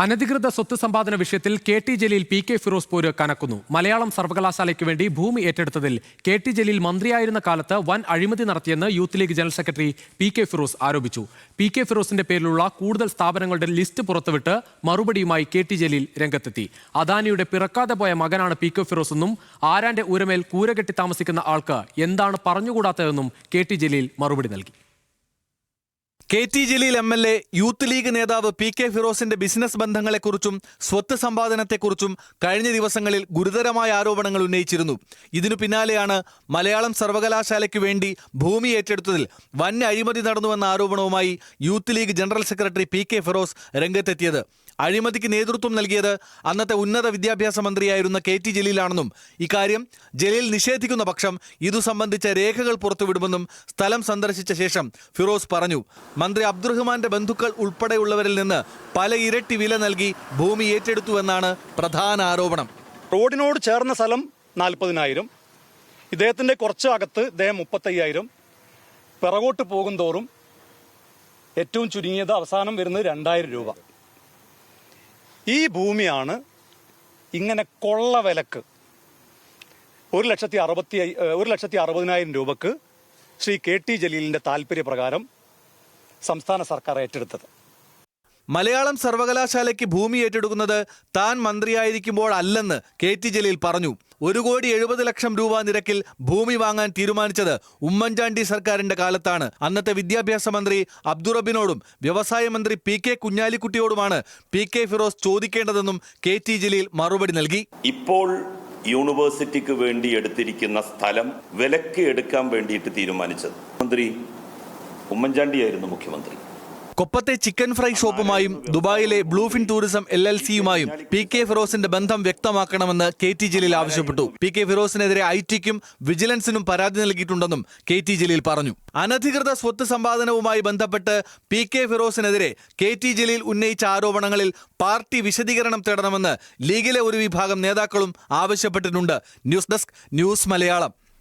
അനധികൃത സ്വത്ത് സമ്പാദന വിഷയത്തിൽ കെ.ടി. ജലീൽ പി.കെ. ഫിറോസ് പോര് കനക്കുന്നു. മലയാളം സർവകലാശാലയ്ക്ക് വേണ്ടി ഭൂമി ഏറ്റെടുത്തതിൽ കെ.ടി. ജലീൽ മന്ത്രിയായിരുന്ന കാലത്ത് വൻ അഴിമതി നടത്തിയെന്ന് youth league general secretary P K. Firoz ആരോപിച്ചു. പി.കെ. ഫിറോസിന്റെ പേരിലുള്ള കൂടുതൽ സ്ഥാപനങ്ങളുടെ ലിസ്റ്റ് പുറത്തുവിട്ട് മറുപടിയുമായി കെ.ടി. ജലീൽ രംഗത്തെത്തി. അദാനിയുടെ പിറക്കാതെ പോയ മകനാണ് പി.കെ. ഫിറോസ് എന്നും ആരാന്റെ ഊരമേൽ കൂരകെട്ടി താമസിക്കുന്ന ആൾക്ക് എന്താണ് പറഞ്ഞുകൂടാത്തതെന്നും കെ.ടി. ജലീൽ മറുപടി നൽകി. K T. Jaleel MLA youth league നേതാവ് പി.കെ. ഫിറോസിന്റെ ബിസിനസ് ബന്ധങ്ങളെക്കുറിച്ചും സ്വത്ത് സമ്പാദനത്തെക്കുറിച്ചും കഴിഞ്ഞ ദിവസങ്ങളിൽ ഗുരുതരമായ ആരോപണങ്ങൾ ഉന്നയിച്ചിരുന്നു. ഇതിനു പിന്നാലെയാണ് മലയാളം സർവകലാശാലയ്ക്ക് വേണ്ടി ഭൂമി ഏറ്റെടുത്തതിൽ വൻ അഴിമതി നടന്നുവെന്ന ആരോപണവുമായി youth league general secretary P K. Firoz രംഗത്തെത്തിയത്. അഴിമതിക്ക് നേതൃത്വം നൽകിയത് അന്നത്തെ ഉന്നത വിദ്യാഭ്യാസ മന്ത്രിയായിരുന്ന കെ.ടി. ജലീലാണെന്നും ഇക്കാര്യം ജലീൽ നിഷേധിക്കുന്ന പക്ഷം ഇതു സംബന്ധിച്ച രേഖകൾ പുറത്തുവിടുമെന്നും സ്ഥലം സന്ദർശിച്ച ശേഷം ഫിറോസ് പറഞ്ഞു. മന്ത്രി അബ്ദുറഹ്മാന്റെ ബന്ധുക്കൾ ഉൾപ്പെടെയുള്ളവരിൽ നിന്ന് പല ഇരട്ടി വില നൽകി ഭൂമി ഏറ്റെടുത്തുവെന്നാണ് പ്രധാന ആരോപണം. റോഡിനോട് ചേർന്ന സ്ഥലം 40,000, ഇദ്ദേഹത്തിന്റെ കുറച്ച് അകത്ത് ഇദ്ദേഹം 35,000, പിറകോട്ട് പോകും തോറും ഏറ്റവും ചുരുങ്ങിയത് അവസാനം വരുന്നത് 2,000 രൂപ. ഈ ഭൂമിയാണ് ഇങ്ങനെ കൊള്ള വിലക്ക് 1,60,000 രൂപക്ക് ശ്രീ കെ.ടി. ജലീലിന്റെ താല്പര്യപ്രകാരം സംസ്ഥാന സർക്കാർ ഏറ്റെടുത്തത്. മലയാളം സർവകലാശാലയ്ക്ക് ഭൂമി ഏറ്റെടുക്കുന്നത് താൻ മന്ത്രിയായിരിക്കുമ്പോൾ അല്ലെന്ന് കെ.ടി. ജലീൽ പറഞ്ഞു. 1,70,00,000 രൂപ നിരക്കിൽ ഭൂമി വാങ്ങാൻ തീരുമാനിച്ചത് ഉമ്മൻചാണ്ടി സർക്കാരിന്റെ കാലത്താണ്. അന്നത്തെ വിദ്യാഭ്യാസ മന്ത്രി അബ്ദുറബിനോടും വ്യവസായ മന്ത്രി പി.കെ. കുഞ്ഞാലിക്കുട്ടിയോടുമാണ് പി.കെ. ഫിറോസ് ചോദിക്കേണ്ടതെന്നും കെ.ടി. ജലീൽ മറുപടി നൽകി. ഇപ്പോൾ യൂണിവേഴ്സിറ്റിക്ക് വേണ്ടി എടുത്തിരിക്കുന്ന സ്ഥലം വിലക്ക് എടുക്കാൻ വേണ്ടിയിട്ട് തീരുമാനിച്ചത് മന്ത്രി ഉമ്മൻചാണ്ടിയായിരുന്നു മുഖ്യമന്ത്രി. കൊപ്പത്തെ ചിക്കൻ ഫ്രൈ ഷോപ്പുമായും ദുബായിലെ ബ്ലൂഫിൻ ടൂറിസം LLCയുമായും പി.കെ. ഫിറോസിന്റെ ബന്ധം വ്യക്തമാക്കണമെന്ന് കെ.ടി. ജലീൽ ആവശ്യപ്പെട്ടു. പി.കെ. ഫിറോസിനെതിരെ ഐ.ടിക്കും വിജിലൻസിനും പരാതി നൽകിയിട്ടുണ്ടെന്നും കെ.ടി. ജലീൽ പറഞ്ഞു. അനധികൃത സ്വത്ത് സമ്പാദനവുമായി ബന്ധപ്പെട്ട് പി.കെ. ഫിറോസിനെതിരെ കെ.ടി. ജലീൽ ഉന്നയിച്ച ആരോപണങ്ങളിൽ പാർട്ടി വിശദീകരണം തേടണമെന്ന് ലീഗിലെ ഒരു വിഭാഗം നേതാക്കളും ആവശ്യപ്പെട്ടിട്ടുണ്ട്. News desk, news Malayalam.